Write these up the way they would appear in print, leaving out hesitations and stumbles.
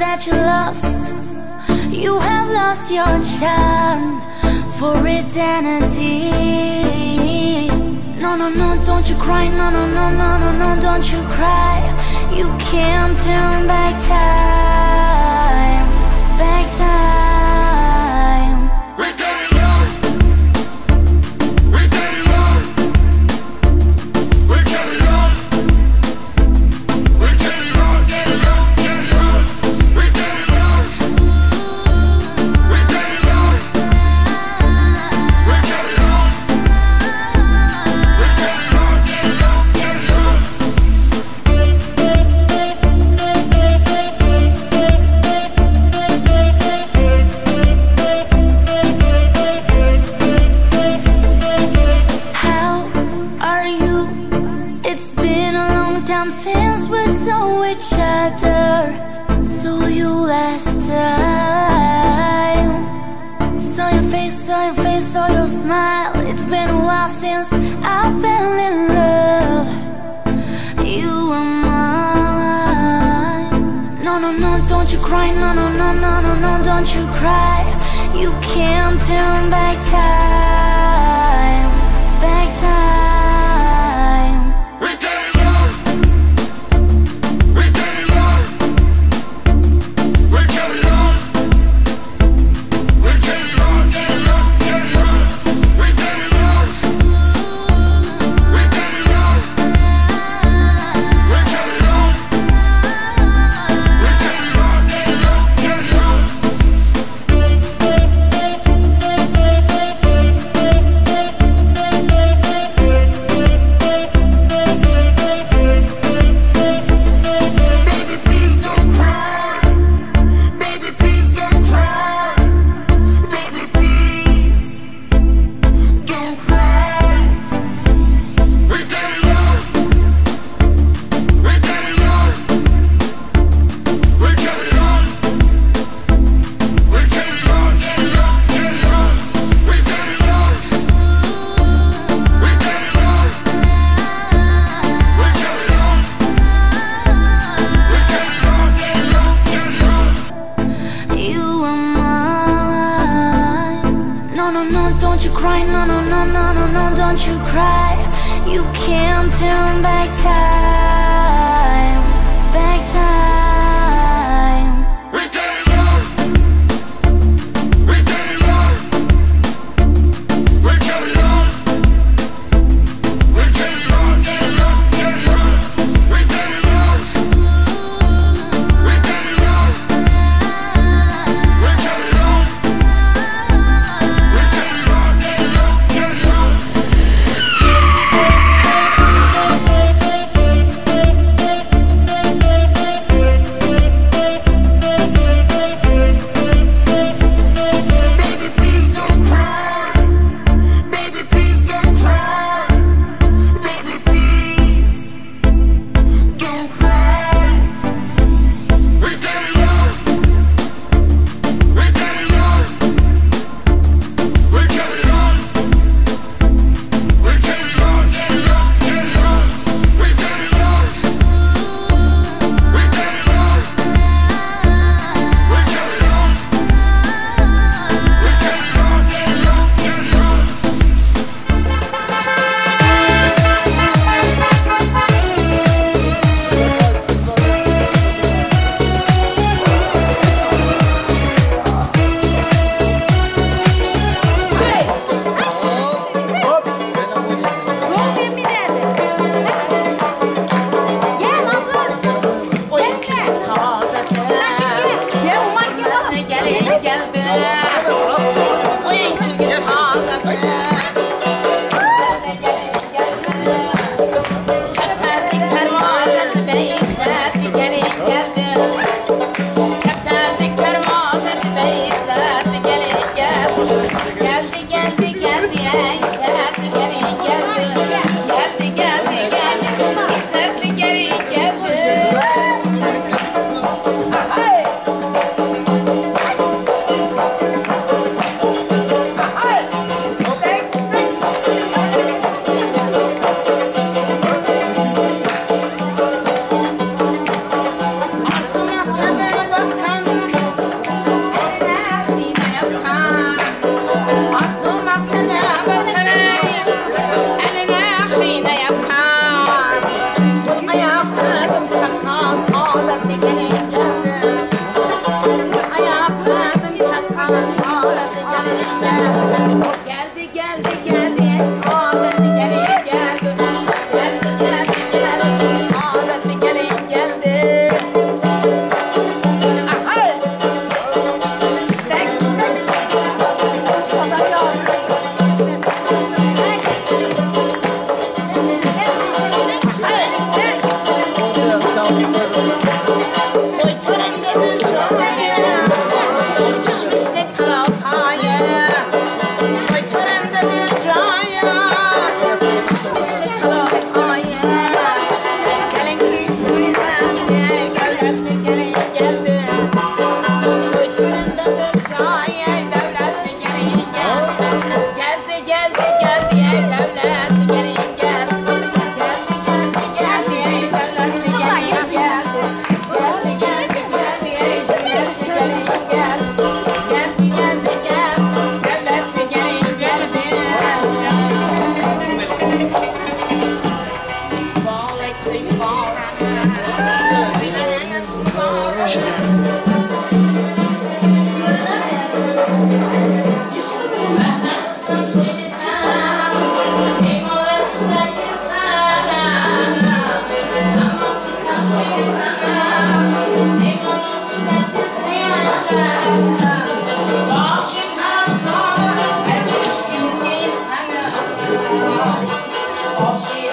that you lost. You have lost your charm for eternity. No, no, no, don't you cry. No, no, no, no, no, no, don't you cry. You can't turn back time. Back time. We're getting young. We're getting young. We're getting young. We're getting young, getting young, getting young. We're getting young. We're getting young. We're getting young. We're getting young, getting young, getting young. How are you? It's been a long time since we saw each other. Saw you last time. Saw your face, saw your face, saw your smile. It's been a while since I fell in love. You were mine. No, no, no, don't you cry. No, no, no, no, no, no, don't you cry. You can't turn back time. Back time. We're getting young. We're getting young. We're getting young. We're getting young, getting young, getting young. We're getting young. We're getting young. We're getting young. We're getting young, getting young, getting young. Baby, please don't cry. Baby, please don't cry. Baby, please don't cry. We're getting young. We're getting young. We're getting young. We're getting young, getting young, getting young. We're getting young. We're getting young. We're getting young. We're getting young, getting young, getting young. You were mine. No, no, no, don't you cry. No, no, no, no, no, no, don't you cry. You can't turn back time. Back time. We're getting young. We're getting young. We're getting young. We're getting young, getting young, getting young. We're getting young. We're getting young. We're getting young. We're getting young, getting young, getting young.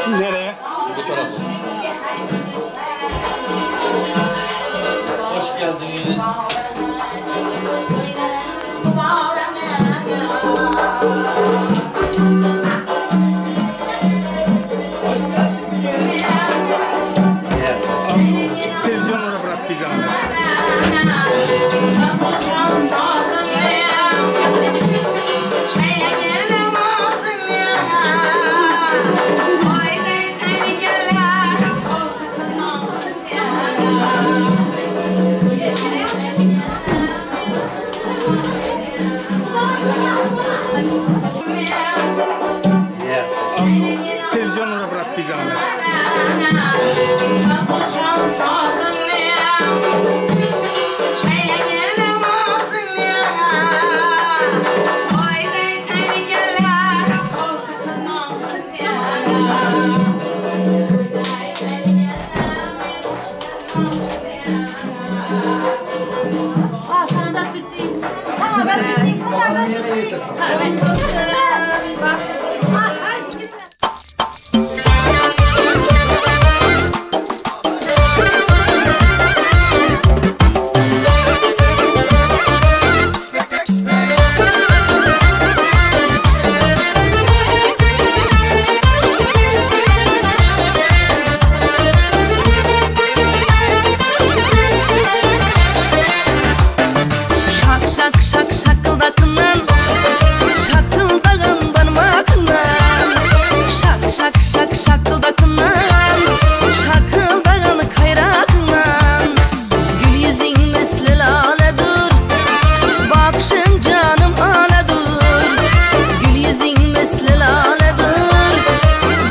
Nereye? Bu taraf. Hoş geldiniz. Televizyonlara bırak bir zahmet. Televizyonlara bırak bir zahmet. Sana da süt değil. Sana da süt değil. Sana da süt değil. Evet. Bak. Hadi. Şak şak şak şakıldakından, şakıldagan barmakından. Şak şak şak şakıldakından, şakıldagan kayrakından. Gül yüzün misli laledur, bakışın canım aledur. Gül yüzün misli laledur,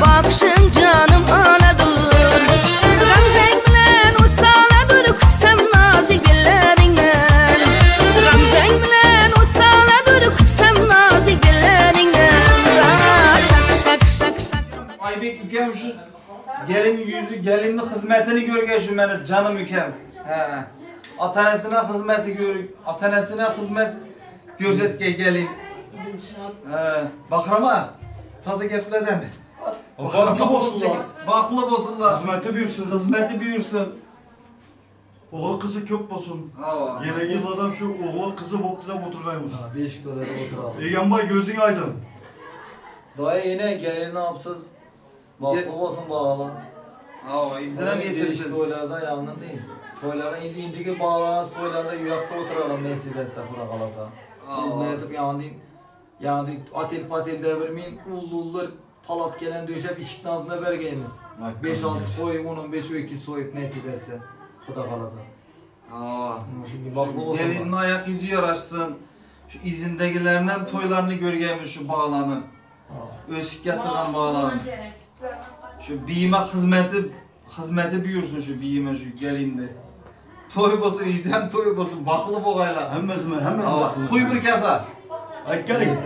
bakışın canım aledur. Gamzen bilen utsaladur, kutsam nazik dillerinden. Gamzen bilen utsaladur, kutsam nazik dillerinden. Şak şak şak şak. Aybek ükəm şu gelin yüzü, gelinli hizmetini görgen şu benim canım ükəm. He. Atanesine hizmeti atanesine hizmet görsetke gelin. He. Bakrama. Taze geplerden. Baklı bozsunlar. Baklı bozsunlar. Hizmeti büyürsün. Hizmeti büyürsün. Oğul kızı kök bolsun. Aa. Yine yıllardan şu oğul kızı boktu da oturmaymış. 5 dolara oturalım. Egenbay gözün aydın. Daha yine gelin ne yapsız? Baklı olsun bağlan. Aa, izlenen getirsin. Toylarda yangın değil. Toylarda indiki bağlanan toylarda yuyakta oturalım neyse de safura kalasa. Ullu yatıp yandı atel patel devirmeyin ullullar palat gelen döşep işik nazına vergeyimiz. 5-6 koy, 10-15-12 soyup neyse dese. Kuda kalasa. Aa, şimdi baklı olsun. Gelinin ayak izi yaraşsın. Şu izindekilerden toylarını görgeyimiz şu bağlanı. Ösük yatıran bağlanı. Şu biyime hizmeti büyürsün şu biyime şu gelinde. Toy bolsun, izem toy bolsun, baklı boğayla. Hemmezme, hemen Aa, baklı. kuy bir kasa. Ay gelin.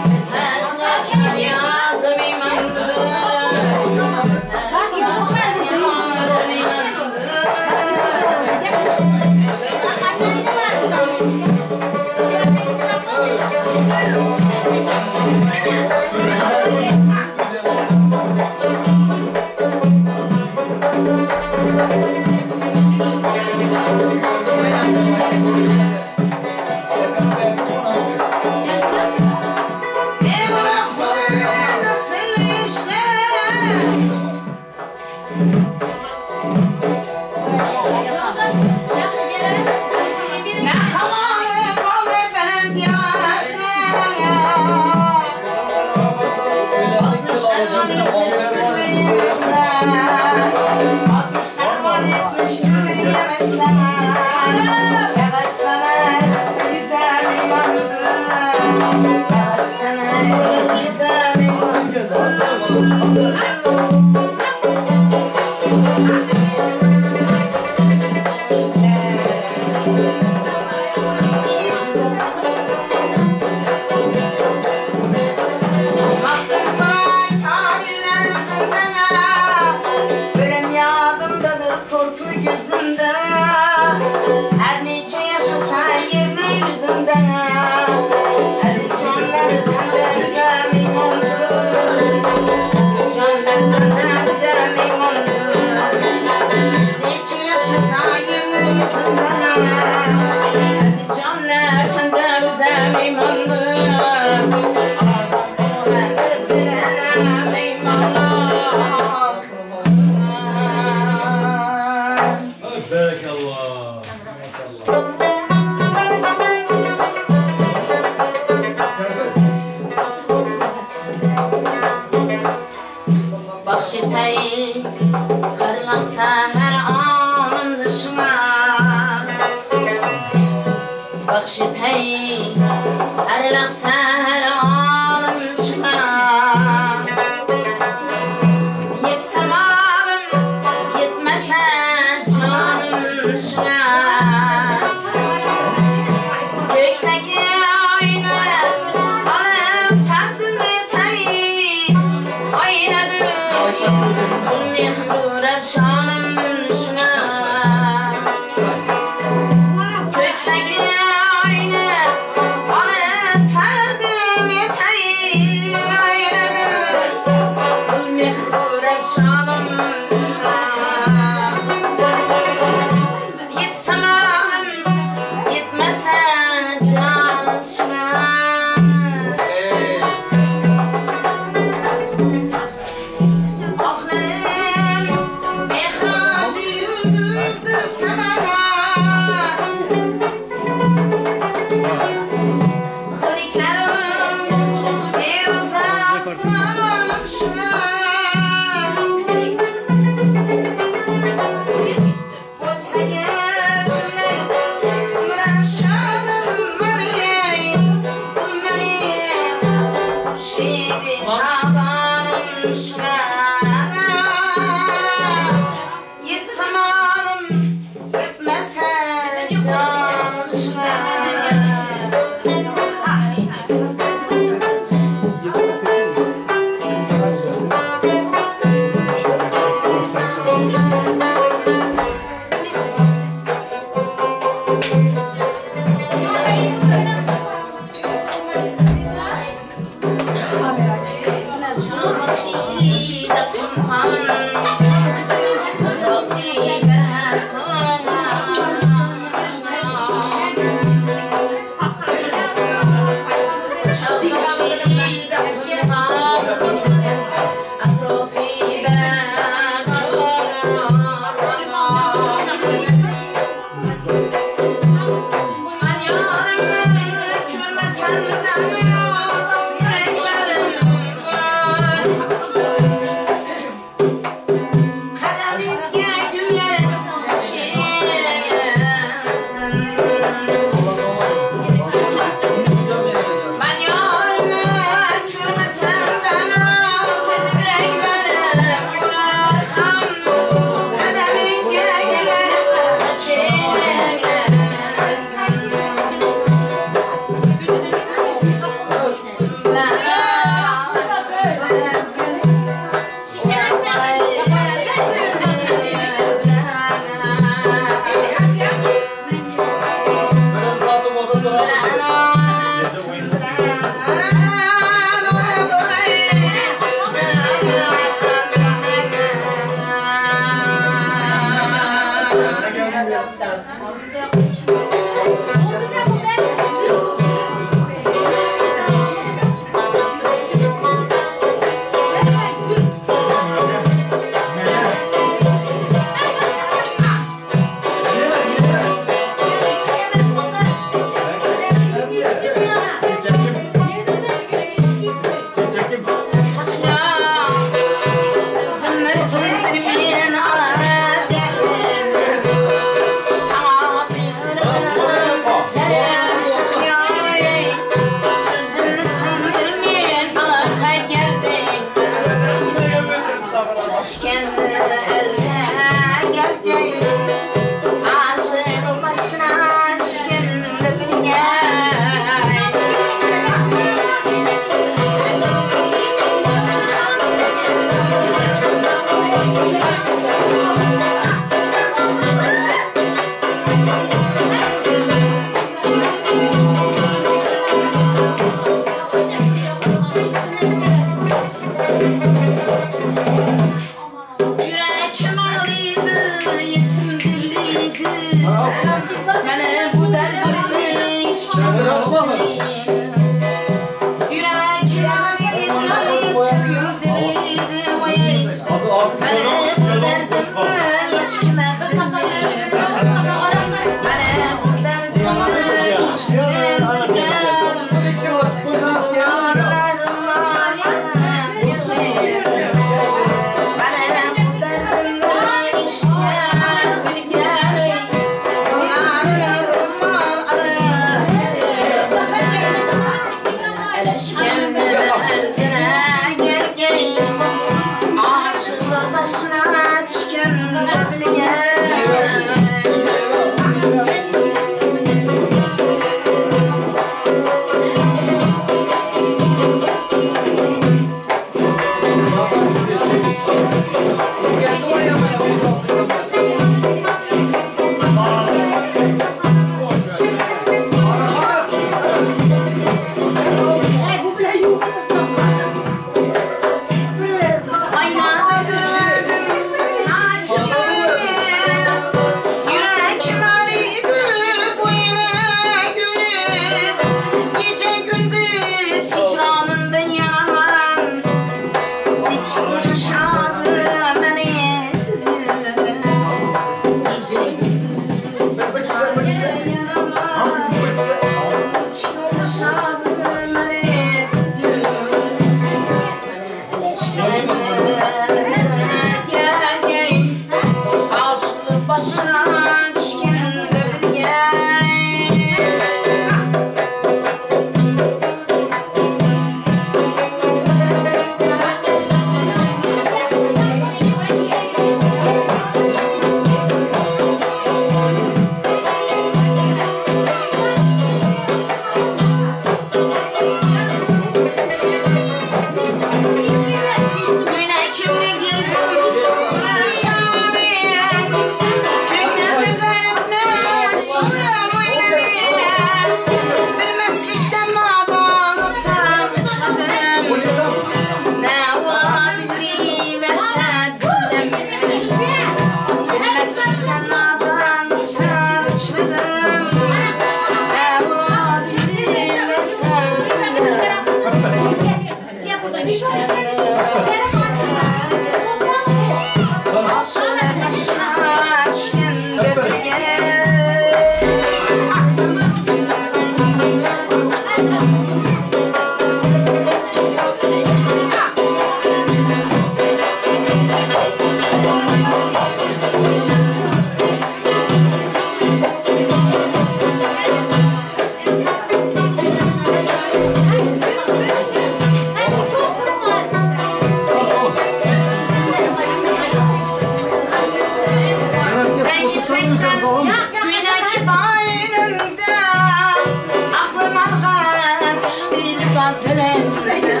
dilimde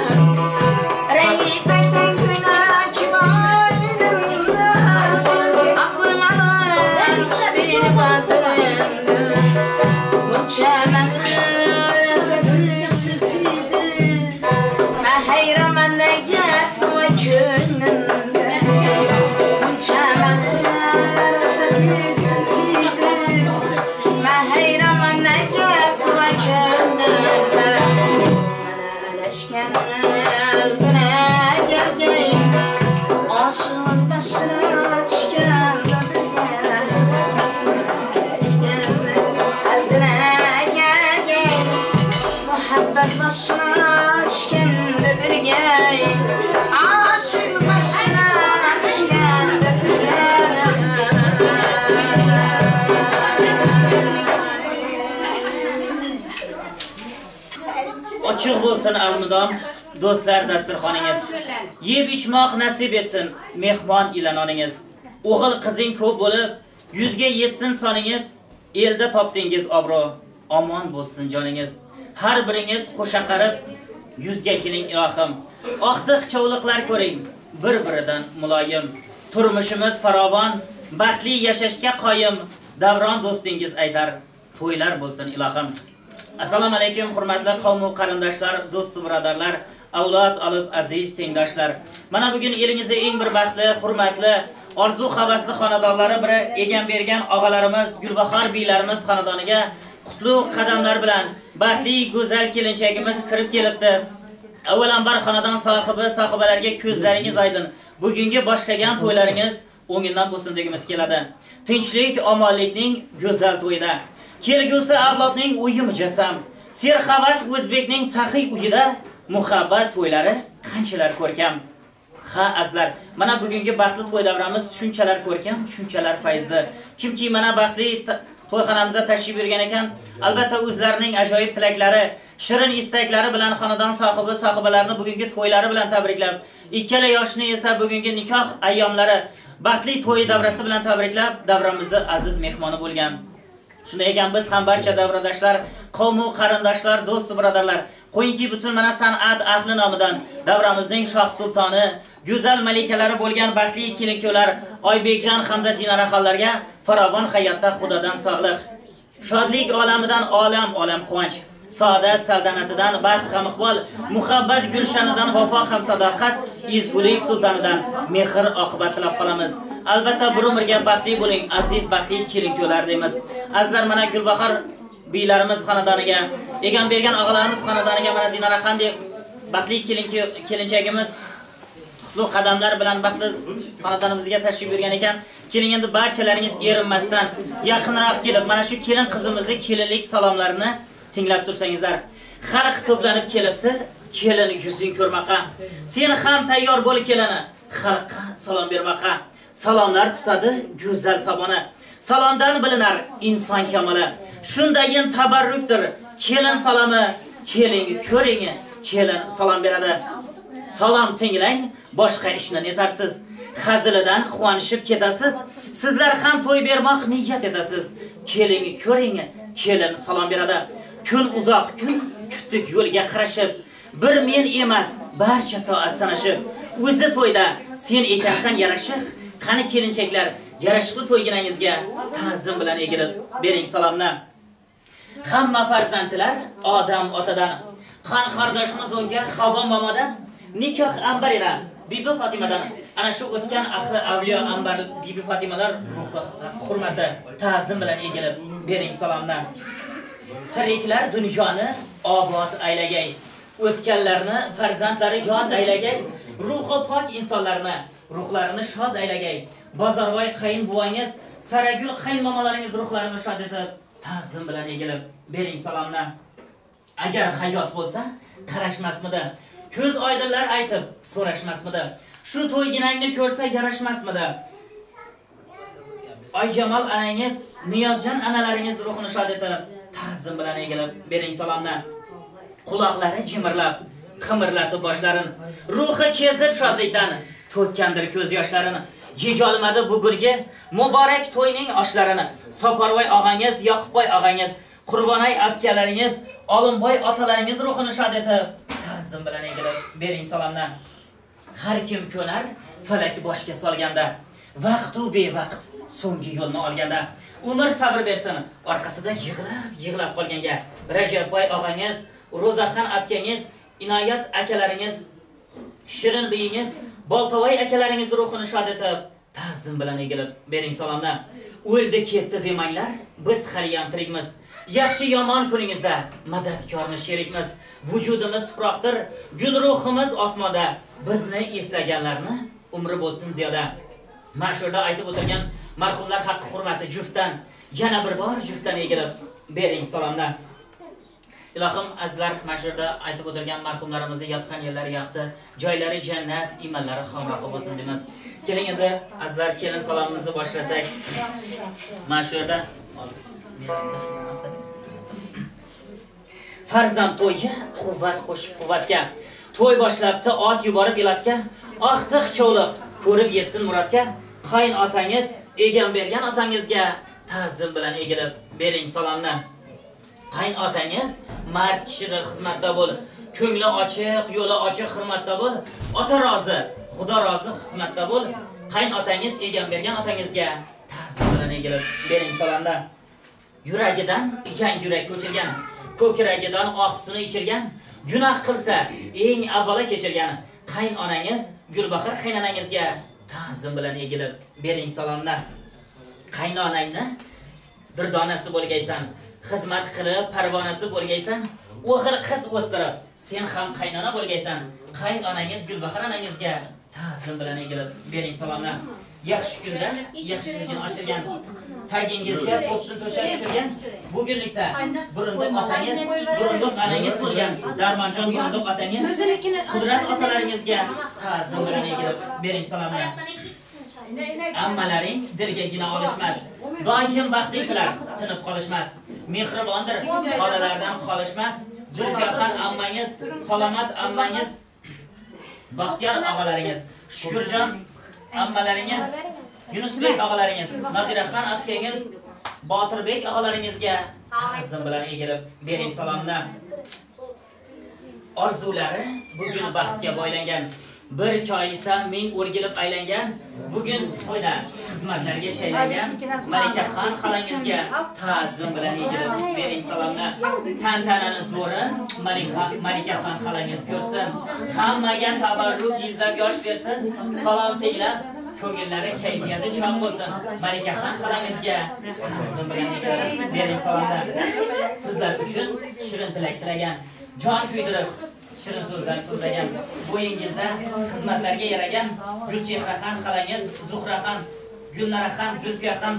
Rengi pekten güneş boynunda Aklıma dönmüş bir fadırımda Bunca beni özletip sürtüydü Ben hayraman ne gel bu gününde Bunca beni özletip sürtüydü Ben hayraman ne gel bu gününde Leşken öldüne geldim Aşığın başına düşken de bilgen Leşken öldüne geldim Muhabbet başına düşken de bilgen Aşığın başına düşken de bilgen Açıq bolsun almidam, do'stlar dasturxoningiz. Yeb ichmoq nasib etsin mehmon ilanoningiz. O'g'il qizing ko'p bo'lib, 100 ga yetsin soningiz. Elda topdingiz obro, omon bo'lsin joningiz. Har biringiz qo'sha qarib 100 ga keling ilohim. Oqtiq chovliqlar ko'ring, bir-biridan muloyim. Turmushimiz farovon, baxtli yashashga qoyim. Davron do'stingiz aytar, to'ylar bo'lsin ilohim. Assalomu alaykum hurmatli qavm va qarindoshlar, do'st va birodarlar, avlod olib aziz tengdoshlar. Mana bugun elingizda eng bir baxtli, hurmatli, orzu havasli xonadonlari biri egam bergan og'alarimiz, Gulbahor biylarimiz xonadoniga qutlug' qadamlar bilan baxtli, go'zal kelinchagimiz kirib kelibdi. Avvalambor xonadon sohibalariga ko'zlaringiz aydin. Bugungi boshlagan to'ylaringiz o'ngingdan bo'lsin degimiz keladi. Tinchlik, omonlikning go'zal to'yida kelgusi avlodning uyi mujassam, serhavas o'zbekning saxiy uyida muhabbat to'ylari qanchalar ko'rkam. Ha azlar, mana bugungi baxtli to'y davramiz shunchalar ko'rkam, shunchalar fayzli. Kimki mana baxtli to'yxonamizga tashrif buyurgan ekan, albatta o'zlarining ajoyib tilaklari, shirin istaklari bilan xonadon sohibalarini bugungi to'ylari bilan tabriklab, ikkala yoshni esa bugungi nikoh ayyomlari, baxtli to'y davrasi bilan tabriklab, davramizda aziz mehmoni bo'lgan. Shunday ekan biz ham barcha davradoshlar, qavm va qarindoshlar, do'st va birodarlar, qo'yingki butun mana san'at ahli nomidan davramizning shoh sultoni, go'zal malikalari bo'lgan baxtli kelin-kuyovlar Oybekjon hamda Dinoraxonlarga farovon hayotda Xudodan sog'lik, shodlik olamidan olam quvonch, saodat saltanatidan baxt ham iqbol, muhabbat gulshanidan vafo ham sadoqat, ezgulik sultonidan mehr oqibat tilab qolamiz. Albatta bir umrga baxtli bo'ling, aziz baxtli kelin-kuyovlar deymiz. Azizlar, mana Gulbahor biylarimiz xonadoniga, egam bergan og'alarimiz xonadoniga mana Dinoraxondek baxtli kelinchagimiz qutlug' qadamlar bilan baxtli xonadonimizga tashrif buyurgan ekan. Keling endi barchalaringiz erinmasdan yaqinroq kelib, mana shu kelin qizimizni kelinlik salomlarini tinglab tursangizlar. Xalq to'planib kelibdi, kelin yuzing ko'rmoqqa. Sen ham tayyor bo'l kelini, xalqqa salom bermoqqa. Salomlar tutadi go'zal sabona. Salomdan bilinar inson kamoli. Shundayin tabarrukdir kelin salomi. Keling ko'ring, kelin salom beradi. Salom tinglang, boshqa ishni netarsiz. Hazilidan quvonishib ketasiz. Sizlar ham to'y bermoq niyat etasiz. Keling ko'ring, kelin salom beradi. Kun uzoq kun kutdik yo'lga qarashib, bir men emas, barcha soat sanashib. O'zi to'yda sen ekansan yarashiq. Qani kelinchaklar, yarashqi to'yginangizga ta'zim bilan egilib bering salomni. Hamma farzandlar Odam otadan, xon qardoshimiz unga Havo momodan, nikoh ambarira Bibi Fatimadan. Ana shu o'tgan ahli avliyo ambar Bibi Fatimalar ruhi hurmati ta'zim bilan egilib bering salomni. Tiriklar dunyoni obod aylagay, o'tganlarni farzandlari yod aylagay, ruhi pok insonlarni ruhlarini shod aylagay. Bozorvoy qayin buvangiz, Saragul qayin momolaringiz ruhlarini shod etib, ta'zim bilan egilib bering salomni. Agar hayot bo'lsa, qarashmasmidi? Ko'z oydinlar aytib, so'rashmasmidi? Shu to'yginangni ko'rsa yarashmasmidi? Oyjamol anangiz, Niyozjon analaringiz ruhini shod etib, ta'zim bilan egilib bering salomni. Quloqlari jimirlab, qimirlatib boshlarin, ruhi kezib shodlikdan to'kkandir ko'z yoshlarini. Yeyolmadi bugungi muborak to'yning oshlarini. Soparvoy og'angiz, Yoqubboy og'angiz, Qurbonay abkalaringiz, Olimboy otalaringiz ruhini shod etib, ta'zim bilan egilib bering salomni. Har kim ko'nar falak boshga solganda, vaqt u bevaqt so'nggi yo'lni olganda, umr sabr bersin orqasida yig'lab qolganga. Rajabboy og'angiz, Ro'zaxon akangiz, Inoyat akalaringiz, Shirin beyingiz, Boltovoy akalaringiz ruhini shod etib ta'zim bilan egilib bering salomni. O'ldi ketdi demanglar, biz hali ham tirikmiz. Yaxshi yomon kuningizda madadkorni sherikmiz. Vujudimiz tuproqdir, gul ruhimiz osmonda. Bizni eslaganlarni umri bo'lsin ziyoda. Mashhurda aytib o'tirgan marhumlar haqqi hurmati juftdan yana bir bor juftdan egilib bering salomni. Ilohim azizlar, mashhurda aytib o'tirgan marhumlarimizni yotgan yerlari yaxti, joylari jannat, imonlari hamrohi bo'lsin deymiz. Keling endi azizlar, kelin salomimizni boshlasak. Mashhurda farzand to'yi quvvat qo'shib quvvatga, to'y boshlabdi ot yuborib elatga, oqtiq chovliq ko'rib yetsin murodga. Qayn otangiz, egan bergan otangizga ta'zim bilan egilib bering salomni. Qayn otangiz mard kishidir, xizmatda bo'l. Ko'ngli ochiq, yo'li ochiq, hurmatda bo'l. Ota rozi, Xudo rozi, xizmatda bo'l. Qayn otangiz, egan bergan otangizga ta'zim bilan egilib bering salomni. Yuragidan ijang yurak ko'chirgan, ko'kragidan oqsini ichirgan, gunoh qilsa eng avvalo kechirgan qayn onangiz, Gulbahor qaynonangizga ta'zim bilan egilib bering salomni. Qaynonangni dirdonasi bo'lgaysan, xizmat qilib parvonasi bo'lgaysan, o'g'il qiz o'stirib sen ham qaynona bo'lgaysan. Qaynonangiz, Gulbahor onangizga ta'zim bilan egilib bering salomni. Yaxshi kunda yaxshiligini oshirgan, tagingizga postini to'shab tushirgan, bugunlikda burunduq otangiz, burunduq onangiz bo'lgan Darmonjon burunduq otangiz, Qudrat otalaringizga ta'zim bilan egilib bering salomni. Ammalaring dilgagina olishmas, doim baxting tilar, tinib qolishmas. Mehribondir, xolalardan qolishmas. Zulfiyaxon ammangiz, Salomat ammangiz, Baxtiyor og'alaringiz, Shukurjon ammalaringiz, Yunusbek og'alaringiz, Nadiraxon akangiz, Botirbek og'alaringizga ta'zim bilan egilib bering salomni. Orzulari bugun baxtga boylangan, bir koyisa ming o'rgilib aylangan, bugun to'yda xizmatlarga shaylangan Malikaxon xolangizga ta'zim bilan egilib bering salomni. Tantanani zo'rin Malikaxon xolangiz ko'rsin, hammaga tabarruk yuzlab yosh bersin, salom tinglab ko'ngillari kayfiyati chong bo'lsin. Malikaxon xolangizga ta'zim bilan egilib bering salomni. Sizlar uchun shirin tilak tilagan, jon kuydirib shirin so'zlar so'zlagan, bo'yingizda xizmatlarga yaragan Gulchehraxon xolangiz, Zuhraxon, Gulnaraxon, Zulfiyaxon,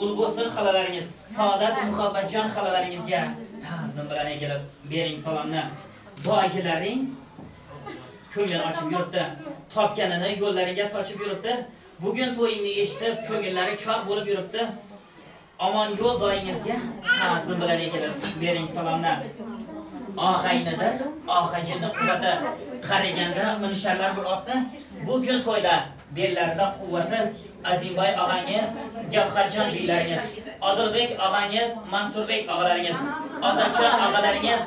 Ulbo'sin xolalaringiz, Saodat Muhabbatjon xolalaringizga ta'zim bilan egilib bering salomni. Duogilaring ko'ngil ochib yuribdi, topganini yo'llaringga sochib yuribdi. Bugun to'yingni eshitib, ko'ngillari chog' bo'lib yuribdi. Omon yo'l doyingizga ta'zim bilan egilib bering salomni. Og'aynidir, og'ayinni quvvati, qariganda minsharlar bir otni. Bugun to'yda bellarida quvvati, Azimboy og'angiz, Gavharjon beylaringiz, Odilbek og'angiz, Mansurbek og'alaringiz, Ozodjon og'alaringiz,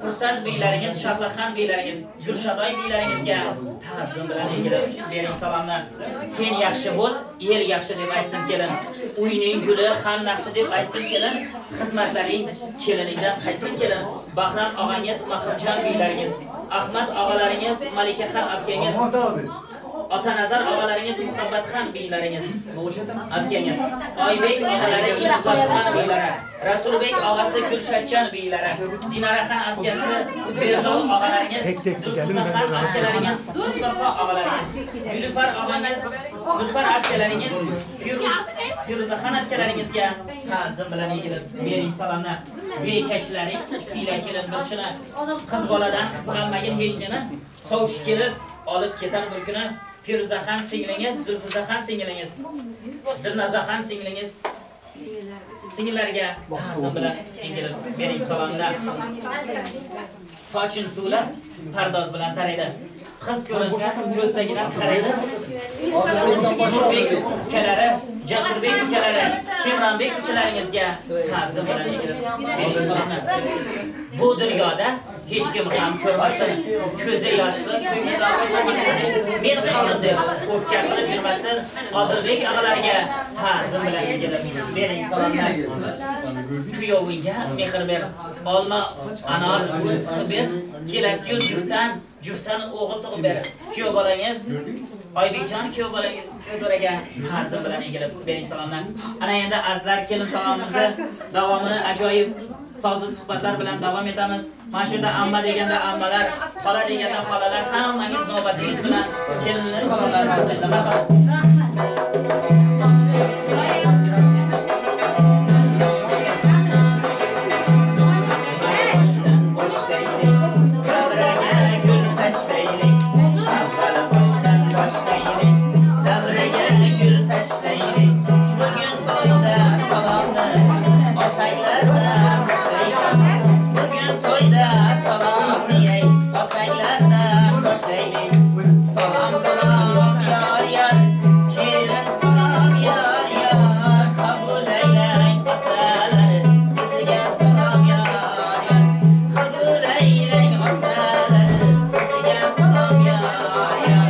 Xursand beylaringiz, Shohlaxon beylaringiz, Gulshadoy beylaringizga ta'zim bilan egilib bering salomni. Sen yaxshi bo'l, el yaxshi deb aytsin kelin. Uyning guli ham naqshi deb aytsin kelin. Xizmatlaring keliningdan qaytsin kelin. Bahram og'angiz, Mahrimjon beylaringiz, Ahmad og'alaringiz, Malikaxon akangiz, Otanazar og'alaringiz, Muhabbatxon beylaringiz, akangiz, Oybek og'alaringiz, Muhabbatxon beylari, Rasulbek og'asi, Gulshatjon beylari, Dinoraxon akasi, Berdol og'alaringiz, Dilfuzaxon akalaringiz, Mustafa og'alaringiz, Gulfar og'angiz, Gulfar akalaringiz, Firuzaxon akalaringizga ta'zim bilan egilib bering salomni. Bekashlaring siyla kelin bir shuni, qiz boladan qizg'anmagin hech neni, sovchi kelib olib ketar bir kuni. Firuzaxon singlingiz, Dilfuzaxon singlingiz, Dilnazaxon singlingiz, singillarga ta'zim bilan egilib bering salomlar. Sochin suvlar pardoz bilan taraydi. Qiz ko'rinsa ko'zdagidan qaraydi. Nurbek ukalari, Jasurbek ukalari, Kemronbek ukalaringizga ta'zim bilan egilib bering salomlar. Bu dunyoda hech kim ham ko'rmasin, ko'zi yoshli, ko'nglida o'tmasin. Men qoldim deb o'pka qilib yurmasin. Odilbek og'alarga ta'zim bilan kelib bering salomlar. Kuyovingga mehr ber. Olma anor suvi siqib ber. Kelasi yil juftdan o'g'il tug'ib ber. Kuyov bolangiz Oybekjon kuyov bolangiz kuyovga ta'zim bilan kelib bering salomlar. Ana endi azlar kelin salomimizni davomini ajoyib sozli suhbatlar bilan davom etamiz. Mana shu yerda amma deganda ammalar, xola deganda xolalar hammangiz navbatingiz bilan kelinni salomlarini Salam salam yar yar, kelin salam yar yar, kabul eyleyin atalar, sizge salam yar yar, kabul eyleyin atalar, sizge salam yar yar.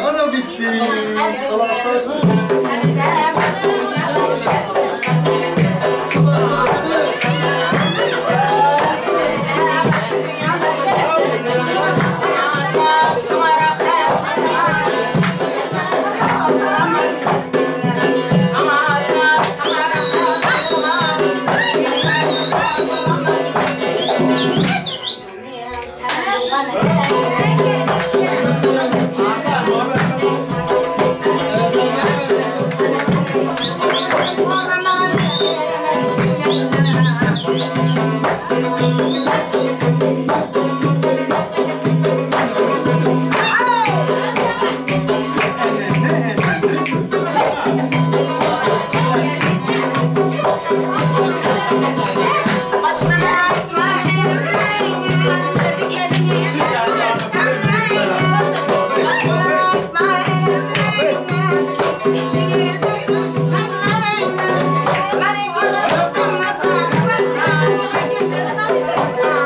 Ana bitti. Kalaslar. Thank you.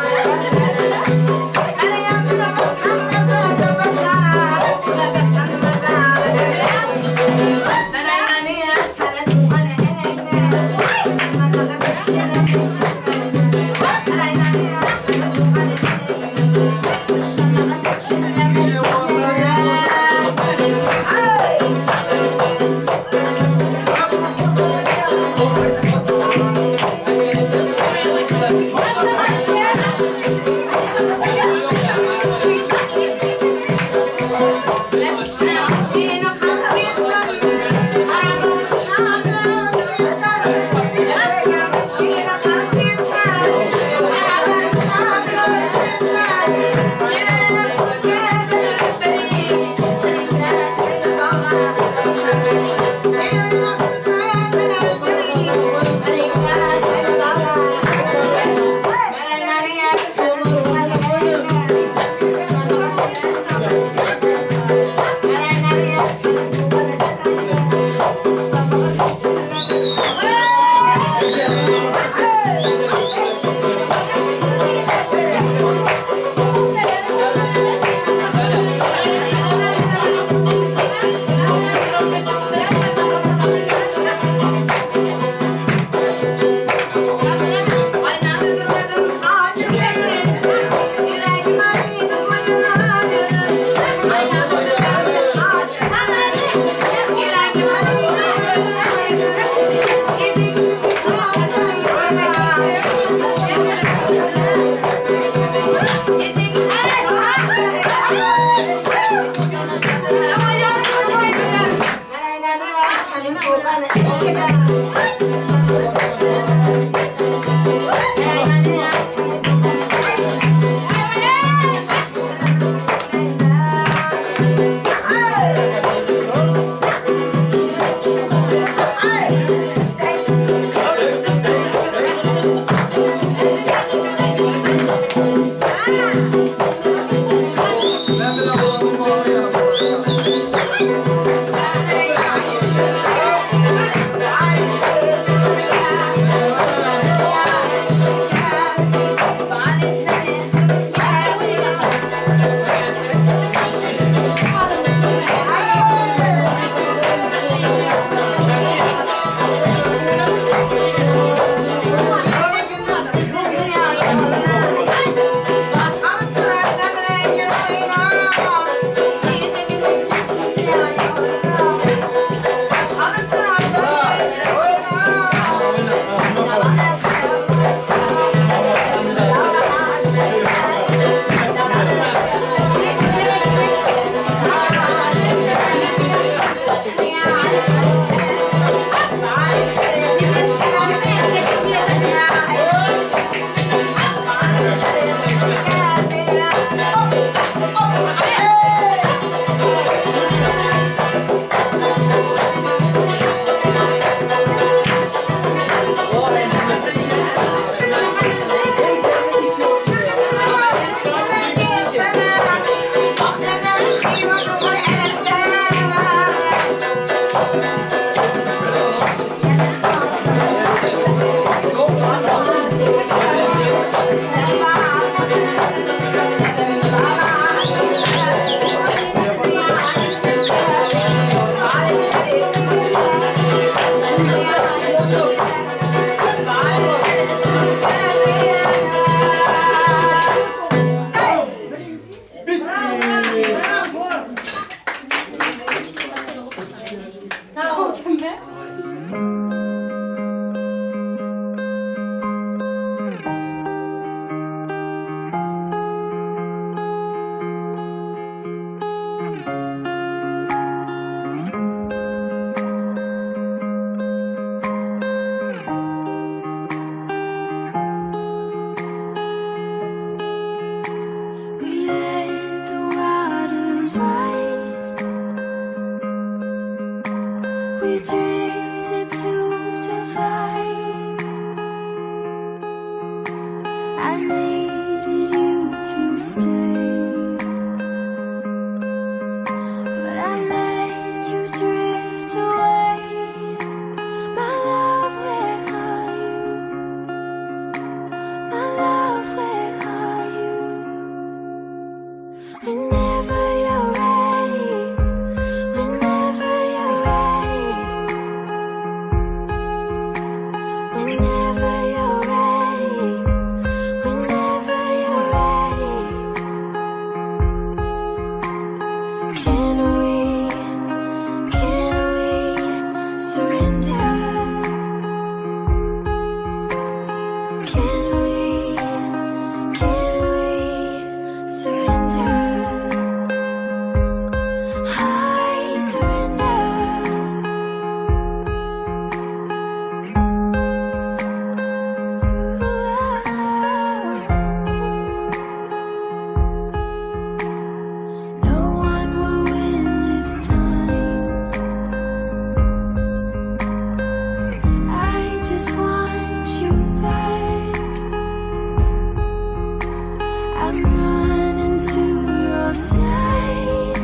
outside,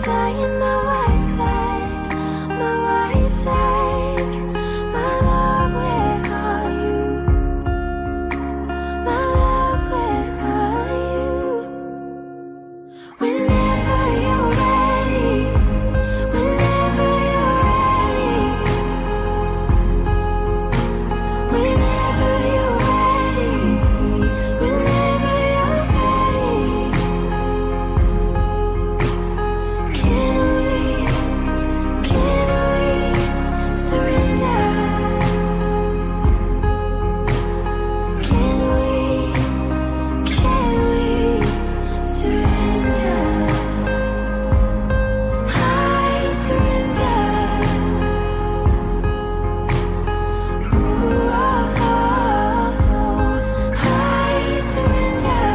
flying my white flag, my white flag. My love, where are you? My love, where are you? Whenever you're ready, whenever you're ready, whenever you're ready, whenever you're ready. Can we surrender? Can we surrender? I surrender. Ooh, oh, oh, oh. I surrender.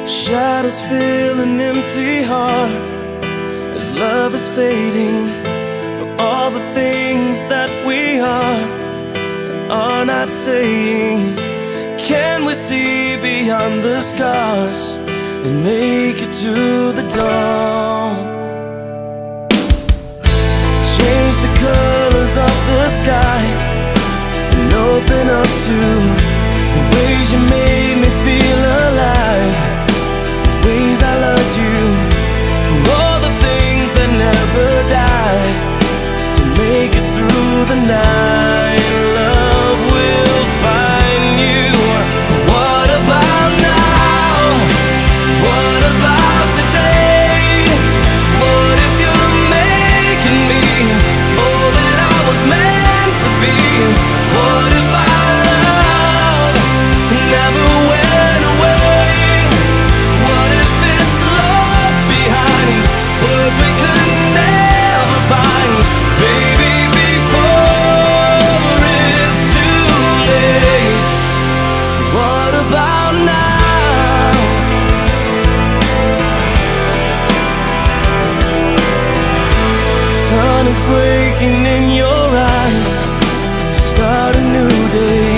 Shadows fill an empty heart as love is fading. For all the things that we are not saying. Can we see beyond the scars and make it to the dawn? Change the colors of the sky and open up to the ways you made me feel alive. Ways I loved you, from all the things that never die, to make it through the night. Love will find you. What about now? What about today? What if you're making me all that I was meant to be? What if our love never went away? What if it's lost behind words we could never find? Baby, before it's too late. What about now? The sun is breaking in your eyes to start a new day.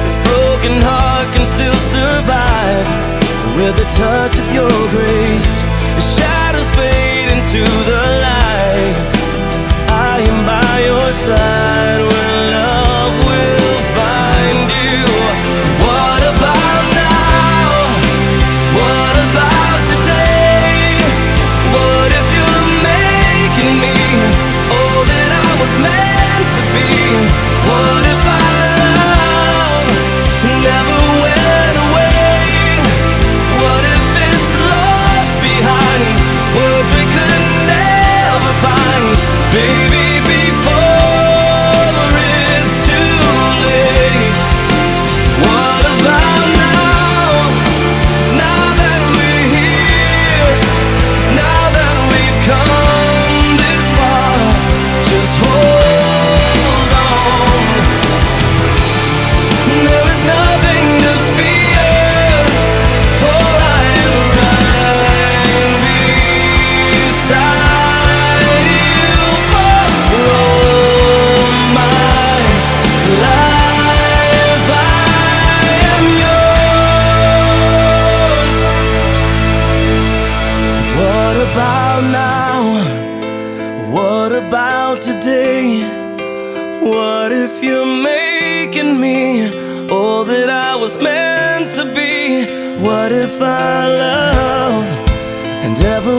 This broken heart can still survive with the touch of your grace. The shadows fade into the light. I am by your side when love will find you. What about now? What about today? What if you're making me all that I was meant to be? What if our love never went away? What if it's lost behind words we could never find? Baby, before it's too late. What about now? Now that we're here, now that we've come this far, just hold on. There is nothing to fear, for I am right beside you. For all my life I am yours. What about now? What about today? What if you're making me all that I was meant to be? What if our love and ever